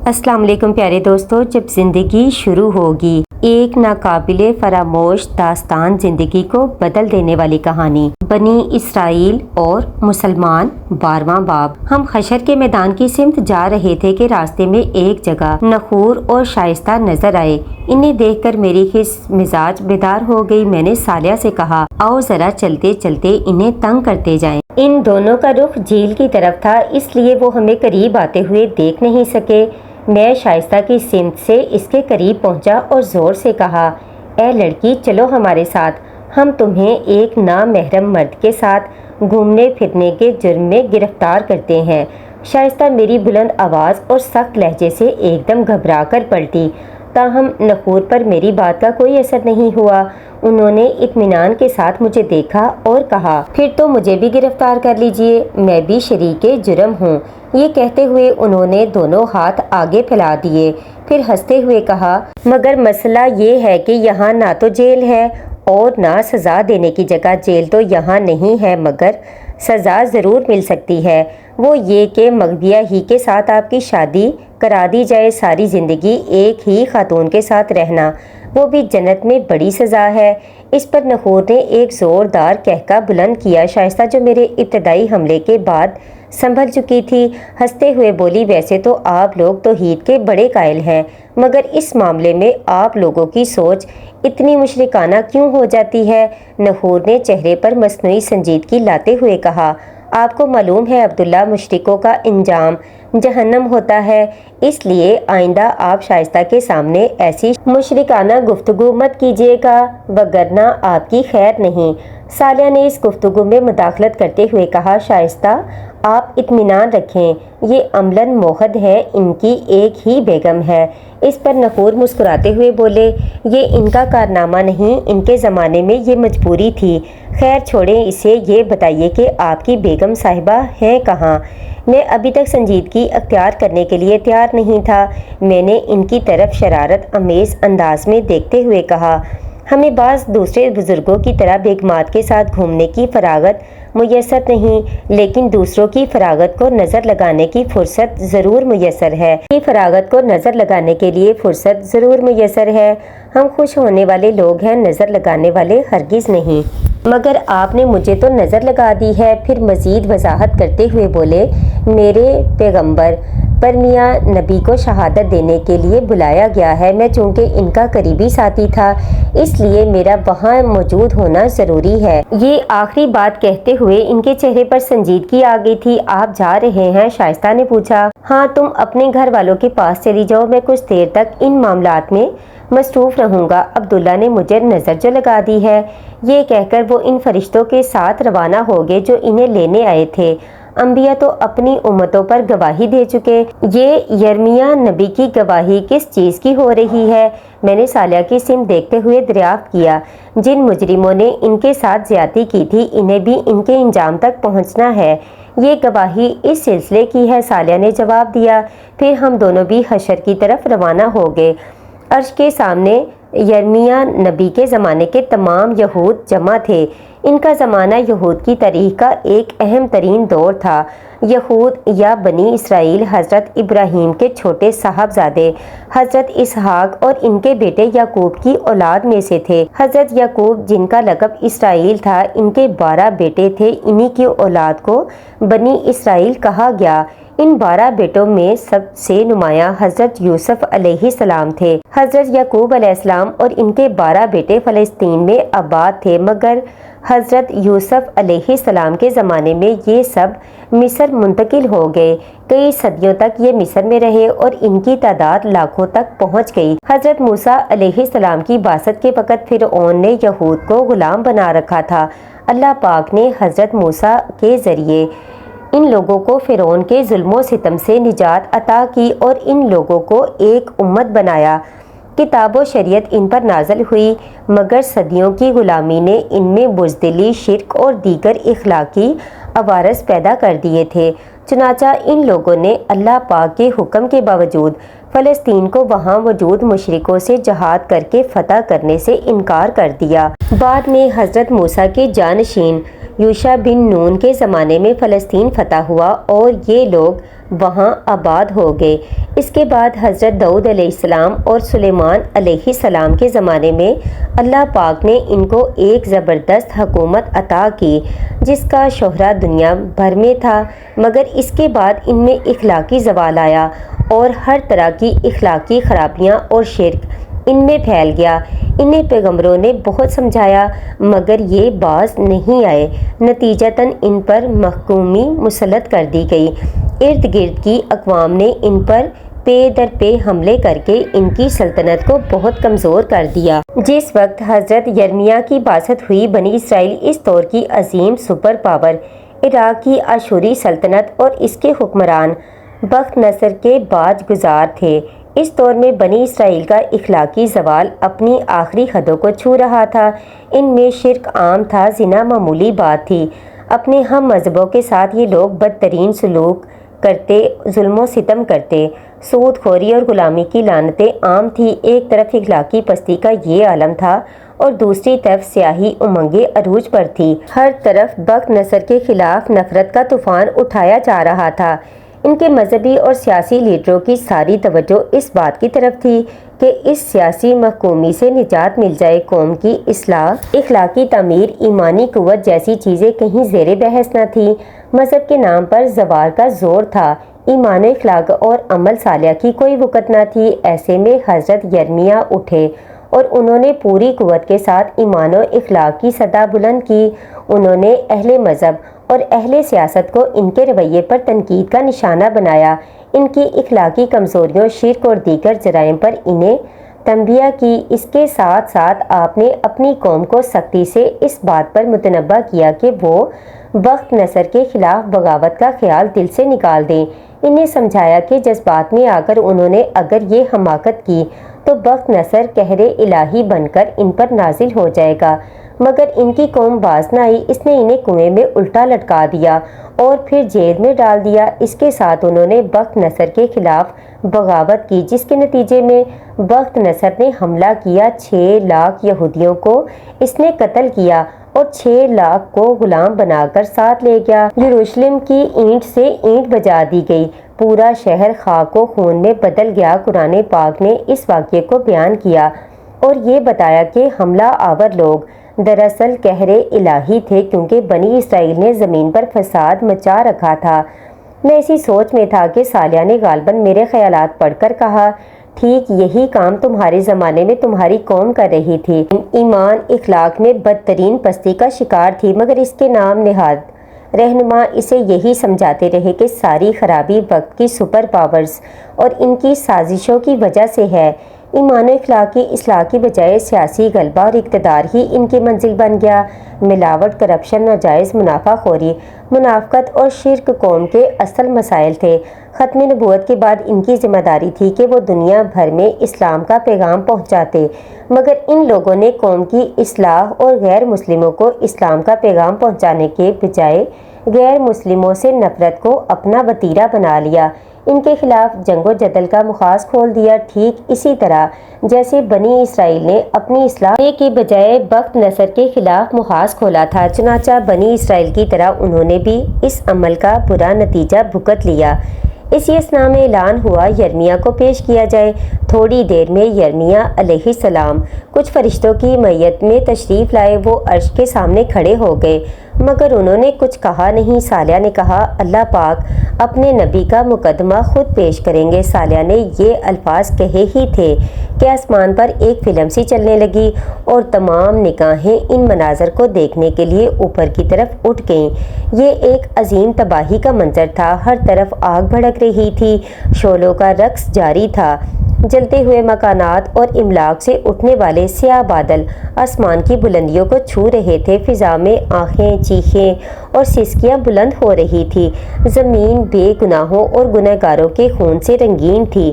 السلام علیکم پیارے دوستو، جب زندگی شروع ہوگی، ایک ناقابل فراموش داستان، زندگی کو بدل دینے والی کہانی، بنی اسرائیل اور مسلمان، 12واں باب۔ ہم حشر کے میدان کی سمت جا رہے تھے کہ راستے میں ایک جگہ نخور اور شائستہ نظر آئے۔ انہیں دیکھ کر میری مزاج بیدار ہو گئی۔ میں نے صالحہ سے کہا، آؤ ذرا چلتے چلتے انہیں تنگ کرتے جائیں۔ ان دونوں کا رخ جھیل کی طرف تھا، اس لیے وہ ہمیں قریب آتے ہوئے دیکھ نہیں سکے۔ میں شائستہ کی سمت سے اس کے قریب پہنچا اور زور سے کہا، اے لڑکی، چلو ہمارے ساتھ، ہم تمہیں ایک نامحرم مرد کے ساتھ گھومنے پھرنے کے جرم میں گرفتار کرتے ہیں۔ شائستہ میری بلند آواز اور سخت لہجے سے ایک دم گھبرا کر پلٹی، تاہم نخور پر میری بات کا کوئی اثر نہیں ہوا۔ انہوں نے اطمینان کے ساتھ مجھے دیکھا اور کہا، پھر تو مجھے بھی گرفتار کر لیجئے، میں بھی شریک جرم ہوں۔ یہ کہتے ہوئے انہوں نے دونوں ہاتھ آگے پھیلا دیے، پھر ہنستے ہوئے کہا، مگر مسئلہ یہ ہے کہ یہاں نہ تو جیل ہے اور نہ سزا دینے کی جگہ۔ جیل تو یہاں نہیں ہے، مگر سزا ضرور مل سکتی ہے، وہ یہ کہ مغویہ ہی کے ساتھ آپ کی شادی کرا دی جائے، ساری زندگی ایک ہی خاتون کے ساتھ رہنا، وہ بھی جنت میں بڑی سزا ہے۔ اس پر نخور نے ایک زوردار قہقہ بلند کیا۔ شائستہ، جو میرے ابتدائی حملے کے بعد سنبھل چکی تھی، ہنستے ہوئے بولی، ویسے تو آپ لوگ توحید کے بڑے قائل ہیں، مگر اس معاملے میں آپ لوگوں کی سوچ اتنی مشرکانہ کیوں ہو جاتی ہے؟ نخور نے چہرے پر مصنوعی سنجیدگی لاتے ہوئے کہا، آپ کو معلوم ہے عبداللہ، مشرکوں کا انجام جہنم ہوتا ہے، اس لیے آئندہ آپ شائستہ کے سامنے ایسی مشرکانہ گفتگو مت کیجیے گا، وگرنہ آپ کی خیر نہیں۔ صالحہ نے اس گفتگو میں مداخلت کرتے ہوئے کہا، شائستہ، آپ اطمینان رکھیں، یہ عملاً موحد ہے، ان کی ایک ہی بیگم ہے۔ اس پر نخور مسکراتے ہوئے بولے، یہ ان کا کارنامہ نہیں، ان کے زمانے میں یہ مجبوری تھی۔ خیر چھوڑیں اسے، یہ بتائیے کہ آپ کی بیگم صاحبہ ہیں کہاں؟ میں ابھی تک سنجیدگی اختیار کرنے کے لیے تیار نہیں تھا۔ میں نے ان کی طرف شرارت آمیز انداز میں دیکھتے ہوئے کہا، ہمیں بعض دوسرے بزرگوں کی طرح بیگمات کے ساتھ گھومنے کی فراغت میسر نہیں، لیکن دوسروں کی فراغت کو نظر لگانے کی فرصت ضرور میسر ہے۔ کی فراغت کو نظر لگانے کے لیے فرصت ضرور میسر ہے۔ ہم خوش ہونے والے لوگ ہیں، نظر لگانے والے ہرگز نہیں۔ مگر آپ نے مجھے تو نظر لگا دی ہے۔ پھر مزید وضاحت کرتے ہوئے بولے، میرے پیغمبر پر میاں نبی کو شہادت دینے کے لیے بلایا گیا ہے۔ میں چونکہ ان کا قریبی ساتھی تھا، اس لیے میرا وہاں موجود ہونا ضروری ہے۔ یہ آخری بات کہتے ہوئے ان کے چہرے پر سنجیدگی آ گئی تھی۔ آپ جا رہے ہیں؟ شائستہ نے پوچھا۔ ہاں، تم اپنے گھر والوں کے پاس چلی جاؤ، میں کچھ دیر تک ان معاملات میں مصروف رہوں گا۔ عبداللہ نے مجھے نظر جو لگا دی ہے۔ یہ کہہ کر وہ ان فرشتوں کے ساتھ روانہ ہو گئے جو انہیں لینے آئے تھے۔ انبیاء تو اپنی امتوں پر گواہی دے چکے، یہ یرمیہ نبی کی گواہی کس چیز کی ہو رہی ہے؟ میں نے صالحہ کی سمت دیکھتے ہوئے دریافت کیا، جن مجرموں نے ان کے ساتھ زیادتی کی تھی، انہیں بھی ان کے انجام تک پہنچنا ہے۔ یہ گواہی اس سلسلے کی ہے، صالحہ نے جواب دیا۔ پھر ہم دونوں بھی حشر کی طرف روانہ ہو گئے۔ عرش کے سامنے یرمیہ نبی کے زمانے کے تمام یہود جمع تھے۔ ان کا زمانہ یہود کی تاریخ کا ایک اہم ترین دور تھا۔ یہود یا بنی اسرائیل حضرت ابراہیم کے چھوٹے صاحبزادے حضرت اسحاق اور ان کے بیٹے یعقوب کی اولاد میں سے تھے۔ حضرت یعقوب، جن کا لقب اسرائیل تھا، ان کے 12 بیٹے تھے، انہی کی اولاد کو بنی اسرائیل کہا گیا۔ ان 12 بیٹوں میں سب سے نمایاں حضرت یوسف علیہ السلام تھے۔ حضرت یعقوب علیہ السلام اور ان کے 12 بیٹے فلسطین میں آباد تھے، مگر حضرت یوسف علیہ السلام کے زمانے میں یہ سب مصر منتقل ہو گئے۔ کئی صدیوں تک یہ مصر میں رہے اور ان کی تعداد لاکھوں تک پہنچ گئی۔ حضرت موسیٰ علیہ السلام کی بعثت کے وقت فرعون نے یہود کو غلام بنا رکھا تھا۔ اللہ پاک نے حضرت موسیٰ کے ذریعے ان لوگوں کو فرعون کے ظلم و ستم سے نجات عطا کی اور ان لوگوں کو ایک امت بنایا۔ کتاب و شریعت ان پر نازل ہوئی، مگر صدیوں کی غلامی نے ان میں بزدلی، شرک اور دیگر اخلاقی عوارض پیدا کر دیے تھے۔ چنانچہ ان لوگوں نے اللہ پاک کے حکم کے باوجود فلسطین کو وہاں موجود مشرکوں سے جہاد کر کے فتح کرنے سے انکار کر دیا۔ بعد میں حضرت موسیٰ کے جانشین یوشع بن نون کے زمانے میں فلسطین فتح ہوا اور یہ لوگ وہاں آباد ہو گئے۔ اس کے بعد حضرت داؤد علیہ السلام اور سلیمان علیہ السلام کے زمانے میں اللہ پاک نے ان کو ایک زبردست حکومت عطا کی جس کا شہرہ دنیا بھر میں تھا، مگر اس کے بعد ان میں اخلاقی زوال آیا اور ہر طرح کی اخلاقی خرابیاں اور شرک ان میں پھیل گیا۔ انہیں پیغمبروں نے بہت سمجھایا مگر یہ باز نہیں آئے، نتیجتاً ان پر محکومی مسلط کر دی گئی۔ ارد گرد کی اقوام نے ان پر پے در پے حملے کر کے ان کی سلطنت کو بہت کمزور کر دیا۔ جس وقت حضرت یرمیہ کی بعثت ہوئی، بنی اسرائیل اس دور کی عظیم سپر پاور عراق کی آشوری سلطنت اور اس کے حکمران بخت نصر کے باج گزار تھے۔ اس دور میں بنی اسرائیل کا اخلاقی زوال اپنی آخری حدوں کو چھو رہا تھا۔ ان میں شرک عام تھا، زنا معمولی بات تھی۔ اپنے ہم مذہبوں کے ساتھ یہ لوگ بدترین سلوک کرتے، ظلم و ستم کرتے، سود خوری اور غلامی کی لعنتیں عام تھی۔ ایک طرف اخلاقی پستی کا یہ عالم تھا اور دوسری طرف سیاسی امنگیں عروج پر تھی۔ ہر طرف بخت نصر کے خلاف نفرت کا طوفان اٹھایا جا رہا تھا۔ ان کے مذہبی اور سیاسی لیڈروں کی ساری توجہ اس بات کی طرف تھی کہ اس سیاسی محکومی سے نجات مل جائے۔ قوم کی اصلاح، اخلاقی تعمیر، ایمانی قوت جیسی چیزیں کہیں زیر بحث نہ تھیں۔ مذہب کے نام پر زوال کا زور تھا، ایمان و اخلاق اور عمل صالح کی کوئی وقت نہ تھی۔ ایسے میں حضرت یرمیہ اٹھے اور انہوں نے پوری قوت کے ساتھ ایمان و اخلاق کی سطح بلند کی۔ انہوں نے اہل مذہب اور اہل سیاست کو ان کے رویے پر تنقید کا نشانہ بنایا، ان کی اخلاقی کمزوریوں، شرک اور دیگر جرائم پر انہیں تنبیہ کی۔ اس کے ساتھ ساتھ آپ نے اپنی قوم کو سختی سے اس بات پر متنبہ کیا کہ وہ بخت نصر کے خلاف بغاوت کا خیال دل سے نکال دیں۔ انہیں سمجھایا کہ جذبات میں آ کر انہوں نے اگر یہ حماقت کی تو بخت نصر قہر الہی بن کر ان پر نازل ہو جائے گا، مگر ان کی قوم باز نہ آئی۔ اس نے انہیں کنویں میں الٹا لٹکا دیا اور پھر جیل میں ڈال دیا۔ اس کے ساتھ انہوں نے بخت نصر کے خلاف بغاوت کی جس کے نتیجے میں بخت نصر نے حملہ کیا، 6 لاکھ یہودیوں کو اس نے قتل کیا اور 6 لاکھ کو غلام بنا کر ساتھ لے گیا۔ یروشلم کی اینٹ سے اینٹ بجا دی گئی، پورا شہر خاک و خون میں بدل گیا۔ قرآن پاک نے اس واقعے کو بیان کیا اور یہ بتایا کہ حملہ آور لوگ دراصل قہر الہی تھے کیونکہ بنی اسرائیل نے زمین پر فساد مچا رکھا تھا۔ میں اسی سوچ میں تھا کہ صالحہ نے غالباً میرے خیالات پڑھ کر کہا، ٹھیک یہی کام تمہارے زمانے میں تمہاری قوم کر رہی تھی۔ ایمان اخلاق میں بدترین پستی کا شکار تھی، مگر اس کے نام نہاد رہنما اسے یہی سمجھاتے رہے کہ ساری خرابی وقت کی سپر پاورز اور ان کی سازشوں کی وجہ سے ہے۔ ایمان و اخلاق کی اصلاح کی بجائے سیاسی غلبہ اور اقتدار ہی ان کی منزل بن گیا۔ ملاوٹ، کرپشن، ناجائز منافع خوری، منافقت اور شرک قوم کے اصل مسائل تھے۔ ختم نبوت کے بعد ان کی ذمہ داری تھی کہ وہ دنیا بھر میں اسلام کا پیغام پہنچاتے، مگر ان لوگوں نے قوم کی اصلاح اور غیر مسلموں کو اسلام کا پیغام پہنچانے کے بجائے غیر مسلموں سے نفرت کو اپنا وتیرہ بنا لیا، ان کے خلاف جنگ و جدل کا مخاز کھول دیا۔ ٹھیک اسی طرح جیسے بنی اسرائیل نے اپنی اصلاح کے بجائے بخت نصر کے خلاف محاذ کھولا تھا، چنانچہ بنی اسرائیل کی طرح انہوں نے بھی اس عمل کا برا نتیجہ بھگت لیا۔ اسی اثنا میں اعلان ہوا یرمیہ کو پیش کیا جائے۔ تھوڑی دیر میں یرمیہ علیہ السلام کچھ فرشتوں کی معیت میں تشریف لائے۔ وہ عرش کے سامنے کھڑے ہو گئے مگر انہوں نے کچھ کہا نہیں۔ صالحہ نے کہا، اللہ پاک اپنے نبی کا مقدمہ خود پیش کریں گے۔ صالحہ نے یہ الفاظ کہے ہی تھے کہ آسمان پر ایک فلم سی چلنے لگی اور تمام نگاہیں ان مناظر کو دیکھنے کے لیے اوپر کی طرف اٹھ گئیں۔ یہ ایک عظیم تباہی کا منظر تھا، ہر طرف آگ بھڑک رہی تھی، شعلوں کا رقص جاری تھا، جلتے ہوئے مکانات اور املاک سے اٹھنے والے سیاہ بادل آسمان کی بلندیوں کو چھو رہے تھے۔ فضا میں آہیں، چیخیں اور سسکیاں بلند ہو رہی تھی۔ زمین بے گناہوں اور گنہگاروں کے خون سے رنگین تھی۔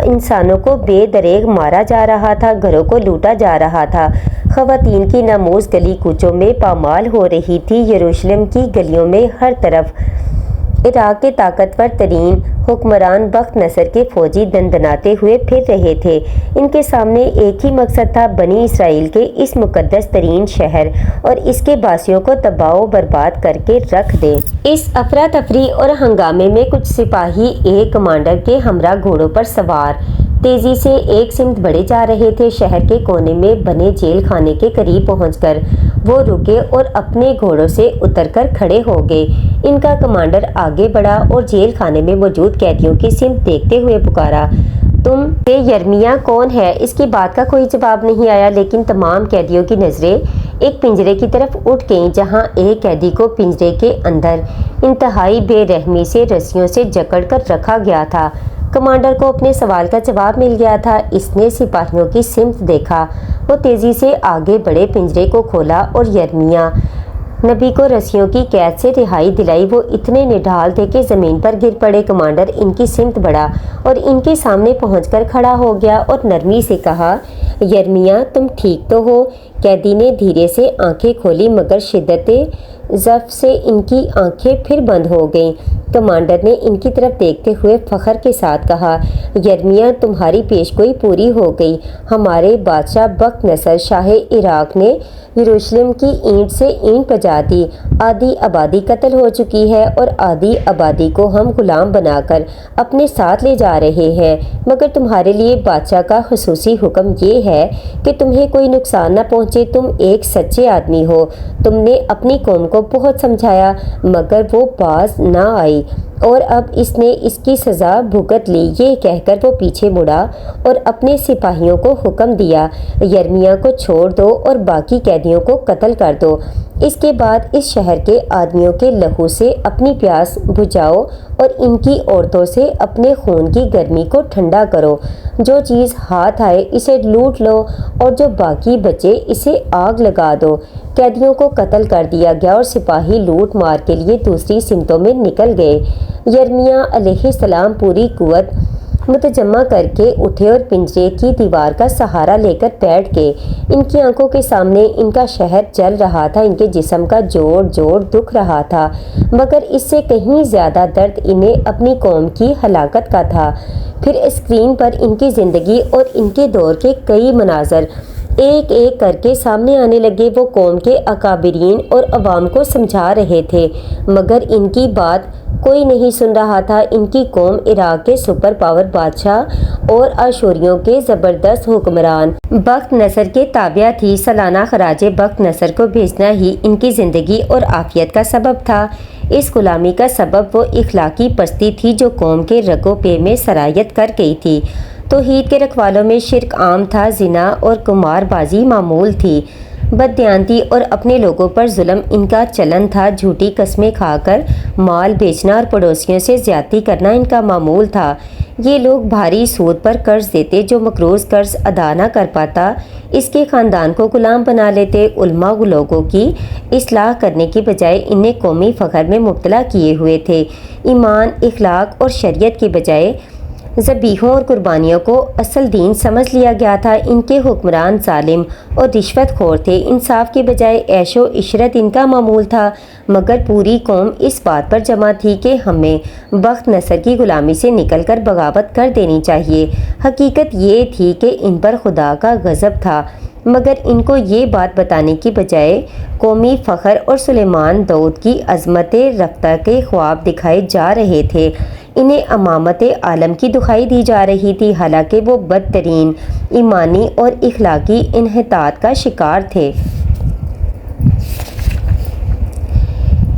انسانوں کو بے دریغ مارا جا رہا تھا، گھروں کو لوٹا جا رہا تھا، خواتین کی ناموز گلی کوچوں میں پامال ہو رہی تھی۔ یروشلم کی گلیوں میں ہر طرف عراق کے طاقتور ترین حکمران بخت نصر کے فوجی دندناتے ہوئے پھر رہے تھے۔ ان کے سامنے ایک ہی مقصد تھا، بنی اسرائیل کے اس مقدس ترین شہر اور اس کے باسیوں کو تباہ و برباد کر کے رکھ دیں۔ اس افراتفری اور ہنگامے میں کچھ سپاہی ایک کمانڈر کے ہمراہ گھوڑوں پر سوار تیزی سے ایک سمت بڑھے جا رہے تھے۔ شہر کے کونے میں بنے جیل خانے کے قریب پہنچ کر وہ رکے اور اپنے گھوڑوں سے اتر کر کھڑے ہو گئے۔ ان کا کمانڈر آگے بڑھا اور جیل خانے میں موجود قیدیوں کی سمت دیکھتے ہوئے پکارا، تم یرمیہ کون ہے؟ اس کی بات کا کوئی جواب نہیں آیا، لیکن تمام قیدیوں کی نظریں ایک پنجرے کی طرف اٹھ گئیں جہاں ایک قیدی کو پنجرے کے اندر انتہائی بے رحمی سے رسیوں سے جکڑ کر رکھا گیا تھا۔ کمانڈر کو اپنے سوال کا جواب مل گیا تھا۔ اس نے سپاہیوں کی سمت دیکھا، وہ تیزی سے آگے بڑھے، پنجرے کو کھولا اور یرمیہ نبی کو رسیوں کی قید سے رہائی دلائی۔ وہ اتنے نڈھال تھے کہ زمین پر گر پڑے۔ کمانڈر ان کی سمت بڑھا اور ان کے سامنے پہنچ کر کھڑا ہو گیا اور نرمی سے کہا، یرمیہ تم ٹھیک تو ہو؟ قیدی نے دھیرے سے آنکھیں کھولی، مگر شدت ضعف سے ان کی آنکھیں پھر بند ہو گئیں۔ کمانڈر نے ان کی طرف دیکھتے ہوئے فخر کے ساتھ کہا، یرمیہ تمہاری پیشگوئی پوری ہو گئی۔ ہمارے بادشاہ بخت نصر شاہ عراق نے یروشلم کی اینٹ سے اینٹ بجا دی۔ آدھی آبادی قتل ہو چکی ہے اور آدھی آبادی کو ہم غلام بنا کر اپنے ساتھ لے جا رہے ہیں، مگر تمہارے لیے بادشاہ کا خصوصی حکم یہ ہے کہ تمہیں کوئی نقصان نہ پہنچے۔ تم ایک سچے آدمی ہو، تم نے اپنی قوم کو بہت سمجھایا مگر وہ باز نہ آئی اور اب اس نے اس کی سزا بھگت لی۔ یہ کہہ کر وہ پیچھے مڑا اور اپنے سپاہیوں کو حکم دیا، یرمیہ کو چھوڑ دو اور باقی قیدیوں کو قتل کر دو۔ اس کے بعد اس شہر کے آدمیوں کے لہو سے اپنی پیاس بجھاؤ اور ان کی عورتوں سے اپنے خون کی گرمی کو ٹھنڈا کرو۔ جو چیز ہاتھ آئے اسے لوٹ لو اور جو باقی بچے اسے آگ لگا دو۔ قیدیوں کو قتل کر دیا گیا اور سپاہی لوٹ مار کے لیے دوسری سمتوں میں نکل گئے۔ یرمیہ علیہ السلام پوری قوت متجمع کر کے اٹھے اور پنجرے کی دیوار کا سہارا لے کر بیٹھ گئے۔ ان کی آنکھوں کے سامنے ان کا شہر جل رہا تھا، ان کے جسم کا جوڑ جوڑ دکھ رہا تھا، مگر اس سے کہیں زیادہ درد انہیں اپنی قوم کی ہلاکت کا تھا۔ پھر اسکرین پر ان کی زندگی اور ان کے دور کے کئی مناظر ایک ایک کر کے سامنے آنے لگے۔ وہ قوم کے اکابرین اور عوام کو سمجھا رہے تھے مگر ان کی بات کوئی نہیں سن رہا تھا۔ ان کی قوم عراق کے سپر پاور بادشاہ اور آشوریوں کے زبردست حکمران بخت نصر کے تابع تھی۔ سالانہ خراج بخت نصر کو بھیجنا ہی ان کی زندگی اور عافیت کا سبب تھا۔ اس غلامی کا سبب وہ اخلاقی پستی تھی جو قوم کے رگ و پے میں سرایت کر گئی تھی۔ توحید کے رکھوالوں میں شرک عام تھا، زنا اور قمار بازی معمول تھی، بددیانتی اور اپنے لوگوں پر ظلم ان کا چلن تھا، جھوٹی قسمیں کھا کر مال بیچنا اور پڑوسیوں سے زیادتی کرنا ان کا معمول تھا۔ یہ لوگ بھاری سود پر قرض دیتے، جو مقروض قرض ادا نہ کر پاتا اس کے خاندان کو غلام بنا لیتے۔ علماء لوگوں کی اصلاح کرنے کی بجائے انہیں قومی فخر میں مبتلا کیے ہوئے تھے۔ ایمان، اخلاق اور شریعت کی بجائے ذبیحوں اور قربانیوں کو اصل دین سمجھ لیا گیا تھا۔ ان کے حکمران ظالم اور رشوت خور تھے، انصاف کی بجائے عیش و عشرت ان کا معمول تھا، مگر پوری قوم اس بات پر جمع تھی کہ ہمیں بخت نصر کی غلامی سے نکل کر بغاوت کر دینی چاہیے۔ حقیقت یہ تھی کہ ان پر خدا کا غضب تھا، مگر ان کو یہ بات بتانے کی بجائے قومی فخر اور سلیمان داؤد کی عظمت رفتہ کے خواب دکھائے جا رہے تھے۔ انہیں امامت عالم کی دہائی دی جا رہی تھی، حالانکہ وہ بدترین ایمانی اور اخلاقی انحطاط کا شکار تھے۔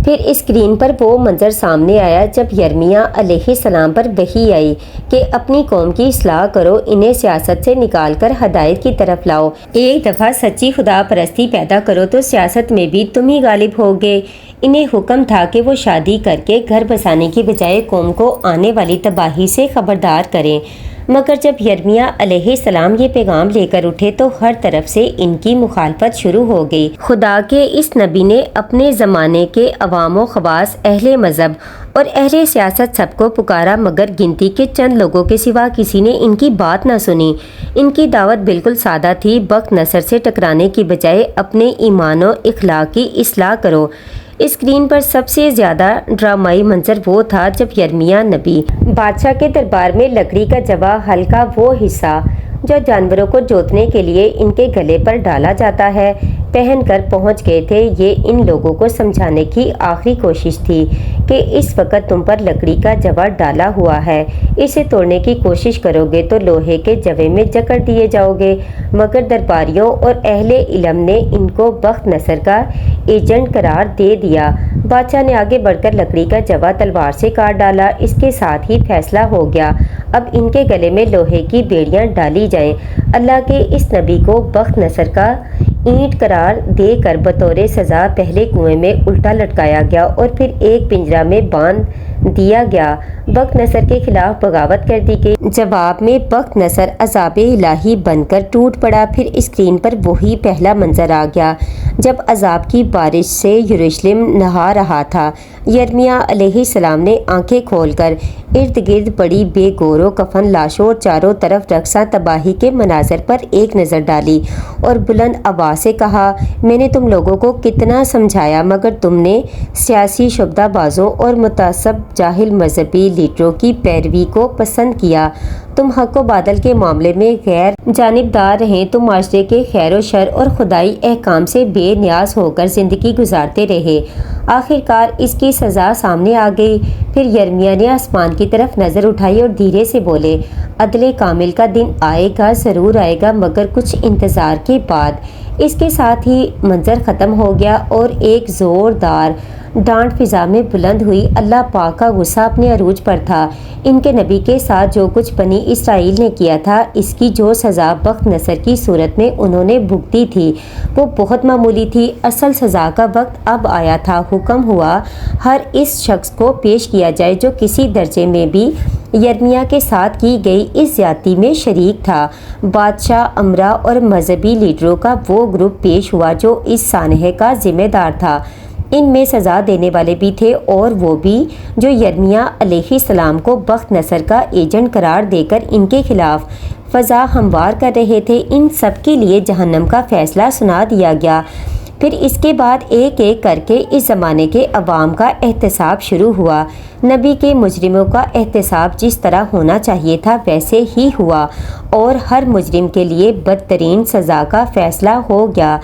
پھر اسکرین پر وہ منظر سامنے آیا جب یرمیہ علیہ السلام پر وحی آئی کہ اپنی قوم کی اصلاح کرو، انہیں سیاست سے نکال کر ہدایت کی طرف لاؤ، ایک دفعہ سچی خدا پرستی پیدا کرو تو سیاست میں بھی تم ہی غالب ہوگے۔ انہیں حکم تھا کہ وہ شادی کر کے گھر بسانے کی بجائے قوم کو آنے والی تباہی سے خبردار کریں، مگر جب یرمیہ علیہ السلام یہ پیغام لے کر اٹھے تو ہر طرف سے ان کی مخالفت شروع ہو گئی۔ خدا کے اس نبی نے اپنے زمانے کے عوام و خواص، اہل مذہب اور اہل سیاست سب کو پکارا، مگر گنتی کے چند لوگوں کے سوا کسی نے ان کی بات نہ سنی۔ ان کی دعوت بالکل سادہ تھی، بخت نصر سے ٹکرانے کی بجائے اپنے ایمان و اخلاق کی اصلاح کرو۔ اسکرین پر سب سے زیادہ ڈرامائی منظر وہ تھا جب یرمیاہ نبی بادشاہ کے دربار میں لکڑی کا جوا ہل کا وہ حصہ جو جانوروں کو جوتنے کے لیے ان کے گلے پر ڈالا جاتا ہے پہن کر پہنچ گئے تھے۔ یہ ان لوگوں کو سمجھانے کی آخری کوشش تھی کہ اس وقت تم پر لکڑی کا جوا ڈالا ہوا ہے، اسے توڑنے کی کوشش کرو گے تو لوہے کے جوے میں جکڑ دیے جاؤ گے۔ مگر درباریوں اور اہل علم نے ان کو بخت نصر کا ایجنٹ قرار دے دیا۔ بادشاہ نے آگے بڑھ کر لکڑی کا جوا تلوار سے کاٹ ڈالا۔ اس کے ساتھ ہی فیصلہ ہو گیا، اب ان کے گلے میں لوہے کی بیڑیاں ڈالی جائیں۔ اللہ کے اس نبی کو بخت نصر کا اینٹ قرار دے کر بطور سزا پہلے کنویں میں الٹا لٹکایا گیا اور پھر ایک پنجرا میں باندھ دیا گیا۔ بخت نصر کے خلاف بغاوت کر دی گئی۔ جواب میں بخت نصر عذاب الہی بن کر ٹوٹ پڑا۔ پھر اسکرین پر وہی پہلا منظر آ گیا جب عذاب کی بارش سے یروشلم نہا رہا تھا۔ یرمیاہ علیہ السلام نے آنکھیں کھول کر ارد گرد پڑی بے گور و کفن لاشوں اور چاروں طرف رقصاں تباہی کے مناظر پر ایک نظر ڈالی اور بلند آواز سے کہا، میں نے تم لوگوں کو کتنا سمجھایا مگر تم نے سیاسی شعبدہ بازوں اور متعصب جاہل مذہبی لیڈروں کی پیروی کو پسند کیا۔ تم حق و باطل کے معاملے میں غیر جانبدار رہے، تم معاشرے کے خیر و شر اور خدائی احکام سے بے نیاز ہو کر زندگی گزارتے رہے۔ آخر کار اس کی سزا سامنے آ گئی۔ پھر یرمیاہ نے آسمان کی طرف نظر اٹھائی اور دھیرے سے بولے، عدل کامل کا دن آئے گا، ضرور آئے گا، مگر کچھ انتظار کے بعد۔ اس کے ساتھ ہی منظر ختم ہو گیا اور ایک زوردار ڈانٹ فضا میں بلند ہوئی۔ اللہ پاک کا غصہ اپنے عروج پر تھا۔ ان کے نبی کے ساتھ جو کچھ بنی اسرائیل نے کیا تھا، اس کی جو سزا بخت نصر کی صورت میں انہوں نے بھگتی تھی وہ بہت معمولی تھی۔ اصل سزا کا وقت اب آیا تھا۔ حکم ہوا ہر اس شخص کو پیش کیا جائے جو کسی درجے میں بھی یرمیاہ کے ساتھ کی گئی اس زیادتی میں شریک تھا۔ بادشاہ، امراء اور مذہبی لیڈروں کا وہ گروپ پیش ہوا جو اس سانحے کا ذمہ دار تھا۔ ان میں سزا دینے والے بھی تھے اور وہ بھی جو یرمیاہ علیہ السلام کو بخت نصر کا ایجنٹ قرار دے کر ان کے خلاف فضا ہموار کر رہے تھے۔ ان سب کے لیے جہنم کا فیصلہ سنا دیا گیا۔ پھر اس کے بعد ایک ایک کر کے اس زمانے کے عوام کا احتساب شروع ہوا۔ نبی کے مجرموں کا احتساب جس طرح ہونا چاہیے تھا ویسے ہی ہوا اور ہر مجرم کے لیے بدترین سزا کا فیصلہ ہو گیا۔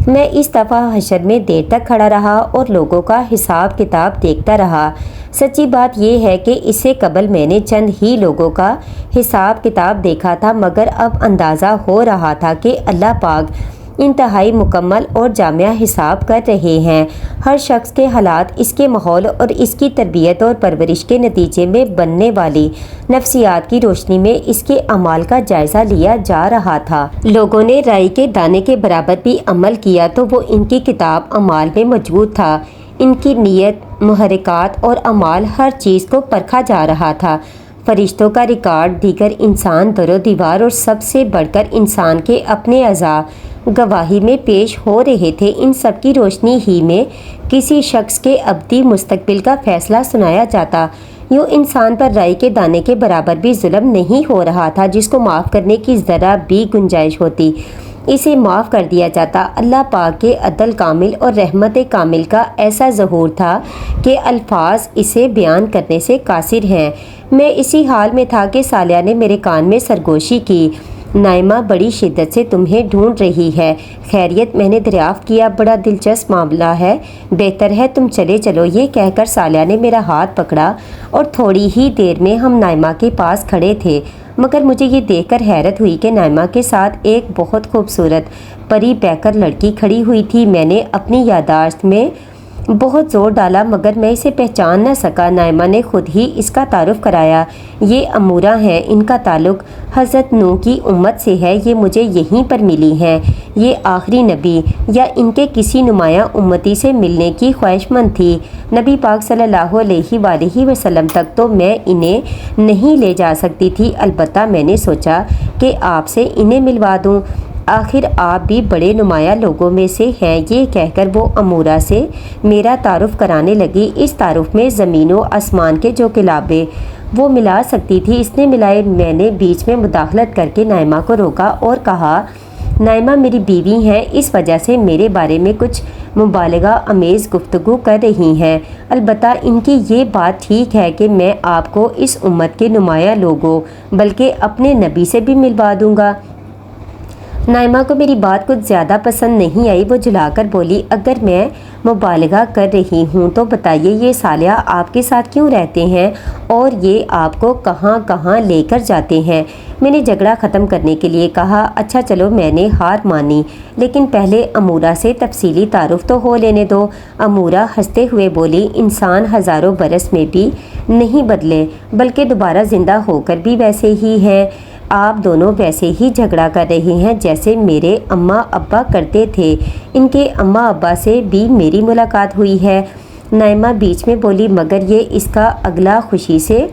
میں اس دفعہ حشر میں دیر تک کھڑا رہا اور لوگوں کا حساب کتاب دیکھتا رہا۔ سچی بات یہ ہے کہ اس سے قبل میں نے چند ہی لوگوں کا حساب کتاب دیکھا تھا، مگر اب اندازہ ہو رہا تھا کہ اللہ پاک انتہائی مکمل اور جامع حساب کر رہے ہیں۔ ہر شخص کے حالات، اس کے ماحول اور اس کی تربیت اور پرورش کے نتیجے میں بننے والی نفسیات کی روشنی میں اس کے اعمال کا جائزہ لیا جا رہا تھا۔ لوگوں نے رائی کے دانے کے برابر بھی عمل کیا تو وہ ان کی کتاب اعمال میں موجود تھا۔ ان کی نیت، محرکات اور اعمال، ہر چیز کو پرکھا جا رہا تھا۔ فرشتوں کا ریکارڈ، دیگر انسان در و دیوار اور سب سے بڑھ کر انسان کے اپنے اعضاء گواہی میں پیش ہو رہے تھے۔ ان سب کی روشنی ہی میں کسی شخص کے ابدی مستقبل کا فیصلہ سنایا جاتا۔ یوں انسان پر رائی کے دانے کے برابر بھی ظلم نہیں ہو رہا تھا جس کو معاف کرنے کی ذرا بھی گنجائش ہوتی، اسے معاف کر دیا جاتا۔ اللہ پاک کے عدل کامل اور رحمت کامل کا ایسا ظہور تھا کہ الفاظ اسے بیان کرنے سے قاصر ہیں۔ میں اسی حال میں تھا کہ سالیہ نے میرے کان میں سرگوشی کی، نائمہ بڑی شدت سے تمہیں ڈھونڈ رہی ہے۔ خیریت؟ میں نے دریافت کیا، بڑا دلچسپ معاملہ ہے، بہتر ہے تم چلے چلو۔ یہ کہہ کر سالیہ نے میرا ہاتھ پکڑا اور تھوڑی ہی دیر میں ہم نائمہ کے پاس کھڑے تھے، مگر مجھے یہ دیکھ کر حیرت ہوئی کہ نائمہ کے ساتھ ایک بہت خوبصورت پری پیکر لڑکی کھڑی ہوئی تھی۔ میں نے اپنی یادداشت میں بہت زور ڈالا مگر میں اسے پہچان نہ سکا۔ نائمہ نے خود ہی اس کا تعارف کرایا، یہ امورہ ہیں، ان کا تعلق حضرت نوح کی امت سے ہے، یہ مجھے یہیں پر ملی ہیں۔ یہ آخری نبی یا ان کے کسی نمایاں امتی سے ملنے کی خواہش مند تھی۔ نبی پاک صلی اللہ علیہ وآلہ وسلم تک تو میں انہیں نہیں لے جا سکتی تھی، البتہ میں نے سوچا کہ آپ سے انہیں ملوا دوں، آخر آپ بھی بڑے نمایاں لوگوں میں سے ہیں۔ یہ کہہ کر وہ امورہ سے میرا تعارف کرانے لگی۔ اس تعارف میں زمین و آسمان کے جو کلابے وہ ملا سکتی تھی اس نے ملائے۔ میں نے بیچ میں مداخلت کر کے نائمہ کو روکا اور کہا، نائمہ میری بیوی ہیں، اس وجہ سے میرے بارے میں کچھ مبالغہ آمیز گفتگو کر رہی ہیں۔ البتہ ان کی یہ بات ٹھیک ہے کہ میں آپ کو اس امت کے نمایاں لوگوں بلکہ اپنے نبی سے بھی ملوا دوں گا۔ نائمہ کو میری بات کچھ زیادہ پسند نہیں آئی۔ وہ جھلا کر بولی، اگر میں مبالغہ کر رہی ہوں تو بتائیے یہ صالح آپ کے ساتھ کیوں رہتے ہیں اور یہ آپ کو کہاں کہاں لے کر جاتے ہیں؟ میں نے جھگڑا ختم کرنے کے لیے کہا، اچھا چلو میں نے ہار مانی، لیکن پہلے امورہ سے تفصیلی تعارف تو ہو لینے دو۔ امورہ ہنستے ہوئے بولی، انسان ہزاروں برس میں بھی نہیں بدلے بلکہ دوبارہ زندہ ہو کر بھی ویسے ہی ہیں۔ آپ دونوں ویسے ہی جھگڑا کر رہے ہیں جیسے میرے اماں ابا کرتے تھے۔ ان کے اماں ابا سے بھی میری ملاقات ہوئی ہے۔ نائمہ بیچ میں بولی، مگر یہ اس کا اگلا خوشی سے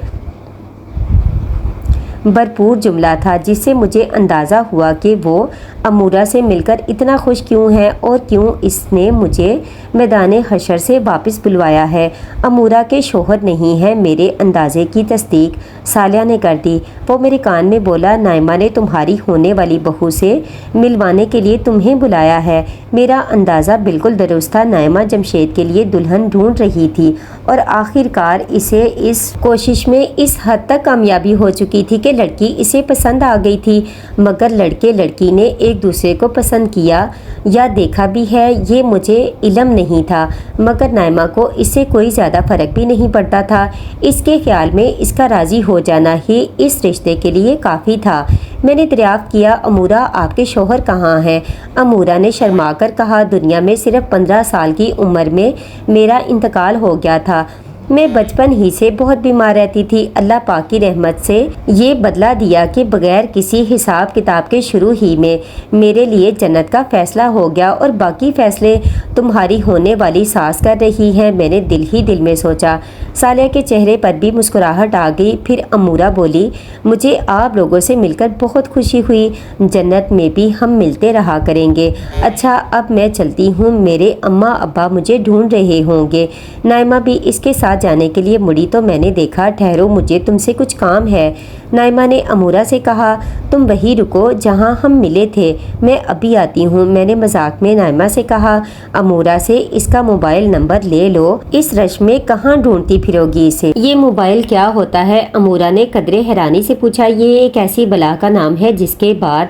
بھرپور جملہ تھا جس سے مجھے اندازہ ہوا کہ وہ امورہ سے مل کر اتنا خوش کیوں ہے اور کیوں اس نے مجھے میدان حشر سے واپس بلوایا ہے۔ امورہ کے شوہر نہیں ہے۔ میرے اندازے کی تصدیق صالح نے کر دی۔ وہ میرے کان میں بولا، نائمہ نے تمہاری ہونے والی بہو سے ملوانے کے لیے تمہیں بلایا ہے۔ میرا اندازہ بالکل درست تھا۔ نائمہ جمشید کے لیے دلہن ڈھونڈ رہی تھی اور آخر کار اسے اس کوشش میں اس حد تک کامیابی ہو چکی تھی کہ لڑکی اسے پسند آ گئی تھی، مگر لڑکے لڑکی نے ایک دوسرے کو پسند کیا یا دیکھا بھی ہے یہ مجھے علم نہیں تھا، مگر نائمہ کو اس سے کوئی زیادہ فرق بھی نہیں پڑتا تھا۔ اس کے خیال میں اس کا راضی ہو جانا ہی اس رشتے کے لیے کافی تھا۔ میں نے دریافت کیا، امورہ آپ کے شوہر کہاں ہیں؟ امورہ نے شرما کر کہا، دنیا میں صرف 15 سال کی عمر میں میرا انتقال ہو گیا تھا۔ میں بچپن ہی سے بہت بیمار رہتی تھی۔ اللہ پاک کی رحمت سے یہ بدلا دیا کہ بغیر کسی حساب کتاب کے شروع ہی میں میرے لیے جنت کا فیصلہ ہو گیا اور باقی فیصلے تمہاری ہونے والی ساس کر رہی ہیں۔ میں نے دل ہی دل میں سوچا۔ صالح کے چہرے پر بھی مسکراہٹ آ گئی۔ پھر امورہ بولی، مجھے آپ لوگوں سے مل کر بہت خوشی ہوئی۔ جنت میں بھی ہم ملتے رہا کریں گے۔ اچھا اب میں چلتی ہوں، میرے اماں ابا مجھے ڈھونڈ رہے ہوں گے۔ نائمہ بھی اس کے ساتھ جانے کے لیے مڑی تو میں نے دیکھا، ٹھہرو مجھے تم سے کچھ کام ہے۔ نائمہ نے امورہ سے کہا، تم وہیں رکو جہاں ہم ملے تھے، میں ابھی آتی ہوں۔ میں نے مذاق میں نائمہ سے کہا، امورہ سے اس کا موبائل نمبر لے لو، اس رش میں کہاں ڈھونڈتی پھرو گی اسے؟ یہ موبائل کیا ہوتا ہے؟ امورہ نے قدرے حیرانی سے پوچھا۔ یہ ایک ایسی بلا کا نام ہے جس کے بعد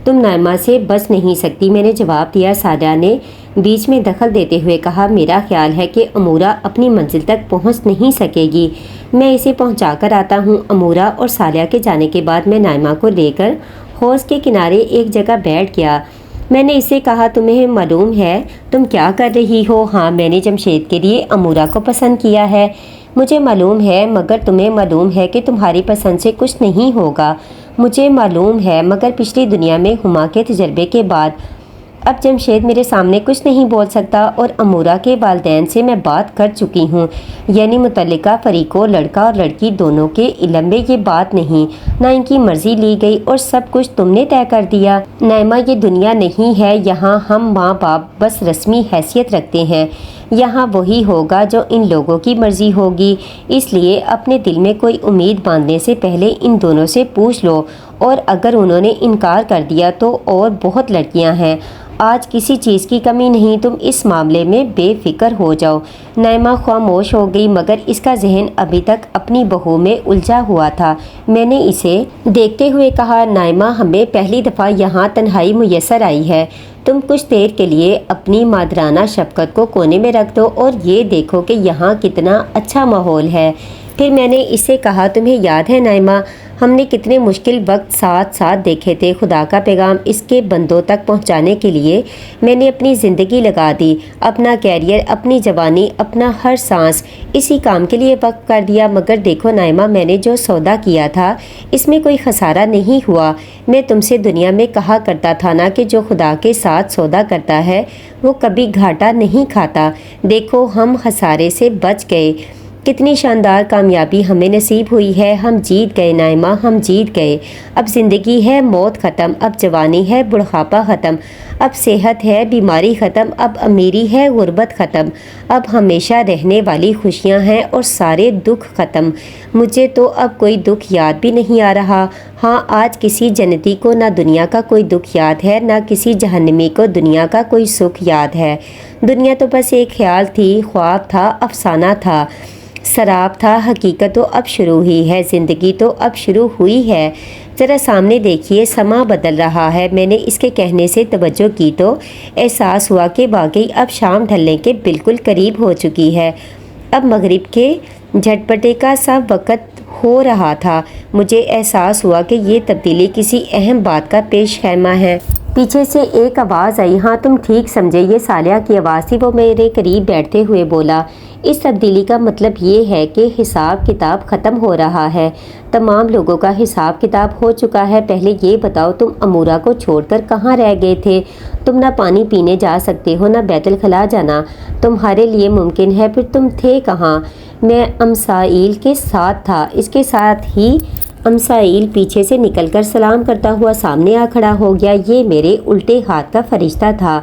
تم نائمہ سے بچ نہیں سکتی، میں نے جواب دیا۔ صالح نے بیچ میں دخل دیتے ہوئے کہا، میرا خیال ہے کہ امورہ اپنی منزل تک پہنچ نہیں سکے گی، میں اسے پہنچا کر آتا ہوں۔ امورہ اور صالح کے جانے کے بعد میں نائمہ کو لے کر حوض کے کنارے ایک جگہ بیٹھ گیا۔ میں نے اسے کہا، تمہیں معلوم ہے تم کیا کر رہی ہو؟ ہاں، میں نے جمشید کے لیے امورہ کو پسند کیا ہے، مجھے معلوم ہے، مگر تمہیں معلوم ہے کہ تمہاری پسند سے کچھ نہیں ہوگا۔ مجھے معلوم ہے، مگر پچھلی دنیا میں ہما کے تجربے کے بعد اب جمشید میرے سامنے کچھ نہیں بول سکتا اور امورہ کے والدین سے میں بات کر چکی ہوں، یعنی متعلقہ فریقوں لڑکا اور لڑکی دونوں کے علم میں یہ بات نہیں، نہ ان کی مرضی لی گئی اور سب کچھ تم نے طے کر دیا۔ نائمہ یہ دنیا نہیں ہے، یہاں ہم ماں باپ بس رسمی حیثیت رکھتے ہیں، یہاں وہی ہوگا جو ان لوگوں کی مرضی ہوگی، اس لیے اپنے دل میں کوئی امید باندھنے سے پہلے ان دونوں سے پوچھ لو، اور اگر انہوں نے انکار کر دیا تو اور بہت لڑکیاں ہیں، آج کسی چیز کی کمی نہیں، تم اس معاملے میں بے فکر ہو جاؤ۔ نائمہ خاموش ہو گئی، مگر اس کا ذہن ابھی تک اپنی بہو میں الجھا ہوا تھا۔ میں نے اسے دیکھتے ہوئے کہا، نائمہ ہمیں پہلی دفعہ یہاں تنہائی میسر آئی ہے، تم کچھ دیر کے لیے اپنی مادرانہ شفقت کو کونے میں رکھ دو اور یہ دیکھو کہ یہاں کتنا اچھا ماحول ہے۔ پھر میں نے اس سے کہا، تمہیں یاد ہے نائمہ، ہم نے کتنے مشکل وقت ساتھ ساتھ دیکھے تھے، خدا کا پیغام اس کے بندوں تک پہنچانے کے لیے میں نے اپنی زندگی لگا دی، اپنا کیریئر، اپنی جوانی، اپنا ہر سانس اسی کام کے لیے وقف کر دیا، مگر دیکھو نائمہ، میں نے جو سودا کیا تھا اس میں کوئی خسارہ نہیں ہوا۔ میں تم سے دنیا میں کہا کرتا تھا نا کہ جو خدا کے ساتھ سودا کرتا ہے وہ کبھی گھاٹا نہیں کھاتا، دیکھو ہم خسارے سے بچ گئے۔ کتنی شاندار کامیابی ہمیں نصیب ہوئی ہے، ہم جیت گئے نائمہ، ہم جیت گئے۔ اب زندگی ہے موت ختم، اب جوانی ہے بڑھاپا ختم، اب صحت ہے بیماری ختم، اب امیری ہے غربت ختم، اب ہمیشہ رہنے والی خوشیاں ہیں اور سارے دکھ ختم۔ مجھے تو اب کوئی دکھ یاد بھی نہیں آ رہا۔ ہاں، آج کسی جنتی کو نہ دنیا کا کوئی دکھ یاد ہے، نہ کسی جہنمی کو دنیا کا کوئی سکھ یاد ہے۔ دنیا تو بس ایک خیال تھی، خواب تھا، افسانہ تھا، سراب تھا، حقیقت تو اب شروع ہی ہے، زندگی تو اب شروع ہوئی ہے۔ ذرا سامنے دیکھیے، سما بدل رہا ہے۔ میں نے اس کے کہنے سے توجہ کی تو احساس ہوا کہ واقعی اب شام ڈھلنے کے بالکل قریب ہو چکی ہے۔ اب مغرب کے جھٹپٹے کا سا وقت ہو رہا تھا۔ مجھے احساس ہوا کہ یہ تبدیلی کسی اہم بات کا پیش خیمہ ہے۔ پیچھے سے ایک آواز آئی۔ ہاں، تم ٹھیک سمجھے، یہ صالحہ کی آواز تھی۔ وہ میرے قریب بیٹھتے ہوئے بولا، اس تبدیلی کا مطلب یہ ہے کہ حساب کتاب ختم ہو رہا ہے۔ تمام لوگوں کا حساب کتاب ہو چکا ہے۔ پہلے یہ بتاؤ، تم امورہ کو چھوڑ کر کہاں رہ گئے تھے؟ تم نہ پانی پینے جا سکتے ہو، نہ بیت الخلاء جانا تمہارے لیے ممکن ہے، پھر تم تھے کہاں؟ میں امسائیل کے ساتھ تھا۔ اس کے ساتھ ہی امسائیل پیچھے سے نکل کر سلام کرتا ہوا سامنے آ کھڑا ہو گیا۔ یہ میرے الٹے ہاتھ کا فرشتہ تھا۔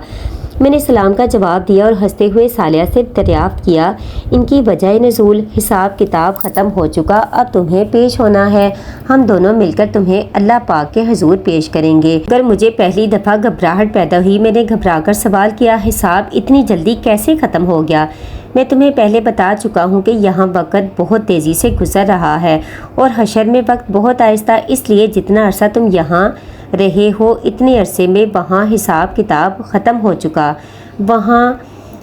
میں نے سلام کا جواب دیا اور ہنستے ہوئے صالحہ سے دریافت کیا، ان کی وجہ نزول؟ حساب کتاب ختم ہو چکا، اب تمہیں پیش ہونا ہے۔ ہم دونوں مل کر تمہیں اللہ پاک کے حضور پیش کریں گے۔ اگر مجھے پہلی دفعہ گھبراہٹ پیدا ہوئی، میں نے گھبرا کر سوال کیا، حساب اتنی جلدی کیسے ختم ہو گیا؟ میں تمہیں پہلے بتا چکا ہوں کہ یہاں وقت بہت تیزی سے گزر رہا ہے اور حشر میں وقت بہت آہستہ، اس لیے جتنا عرصہ تم یہاں رہے ہو اتنے عرصے میں وہاں حساب کتاب ختم ہو چکا۔ وہاں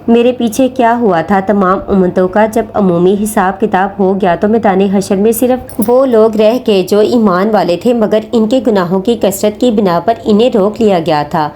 میرے پیچھے کیا ہوا تھا تمام امتوں کا؟ جب عمومی حساب کتاب ہو گیا تو میدان حشر میں صرف وہ لوگ رہ گئے جو ایمان والے تھے، مگر ان کے گناہوں کی کثرت کی بنا پر انہیں روک لیا گیا تھا۔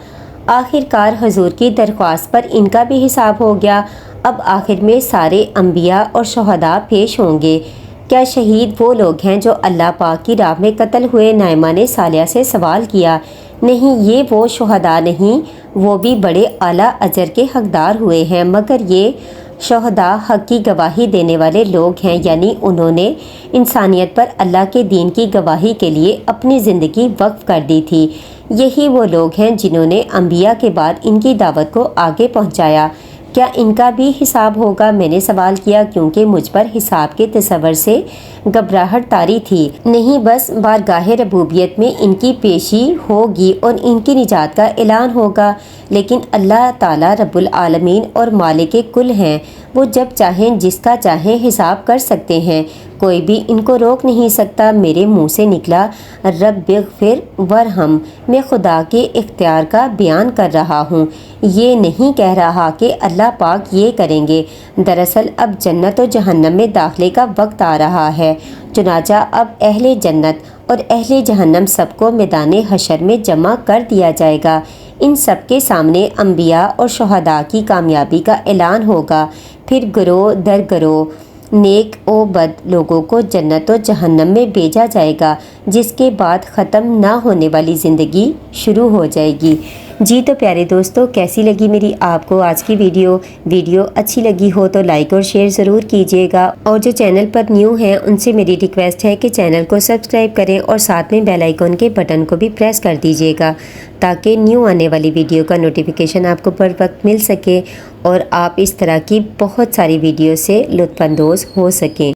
آخر کار حضور کی درخواست پر ان کا بھی حساب ہو گیا۔ اب آخر میں سارے انبیاء اور شہداء پیش ہوں گے۔ کیا شہید وہ لوگ ہیں جو اللہ پاک کی راہ میں قتل ہوئے؟ نائمہ نے صالحہ سے سوال کیا۔ نہیں، یہ وہ شہداء نہیں، وہ بھی بڑے اعلیٰ اجر کے حقدار ہوئے ہیں، مگر یہ شہداء حق کی گواہی دینے والے لوگ ہیں، یعنی انہوں نے انسانیت پر اللہ کے دین کی گواہی کے لیے اپنی زندگی وقف کر دی تھی۔ یہی وہ لوگ ہیں جنہوں نے انبیاء کے بعد ان کی دعوت کو آگے پہنچایا۔ کیا ان کا بھی حساب ہوگا؟ میں نے سوال کیا، کیونکہ مجھ پر حساب کے تصور سے گھبراہٹ طاری تھی۔ نہیں، بس بارگاہ ربوبیت میں ان کی پیشی ہوگی اور ان کی نجات کا اعلان ہوگا۔ لیکن اللہ تعالیٰ رب العالمین اور مالک کل ہیں، وہ جب چاہیں جس کا چاہیں حساب کر سکتے ہیں، کوئی بھی ان کو روک نہیں سکتا۔ میرے منہ سے نکلا، رب اغفر ورحم۔ میں خدا کے اختیار کا بیان کر رہا ہوں، یہ نہیں کہہ رہا کہ اللہ پاک یہ کریں گے۔ دراصل اب جنت و جہنم میں داخلے کا وقت آ رہا ہے، چنانچہ اب اہل جنت اور اہل جہنم سب کو میدان حشر میں جمع کر دیا جائے گا۔ ان سب کے سامنے انبیاء اور شہداء کی کامیابی کا اعلان ہوگا، پھر گروہ در گروہ نیک و بد لوگوں کو جنت و جہنم میں بھیجا جائے گا، جس کے بعد ختم نہ ہونے والی زندگی شروع ہو جائے گی۔ جی تو پیارے دوستو، کیسی لگی میری آپ کو آج کی ویڈیو اچھی لگی ہو تو لائک اور شیئر ضرور کیجیے گا، اور جو چینل پر نیو ہیں ان سے میری ریکویسٹ ہے کہ چینل کو سبسکرائب کریں اور ساتھ میں بیل آئیکن کے بٹن کو بھی پریس کر دیجیے گا، تاکہ نیو آنے والی ویڈیو کا نوٹیفیکیشن آپ کو بر وقت مل سکے اور آپ اس طرح کی بہت ساری ویڈیو سے لطف اندوز ہو سکیں۔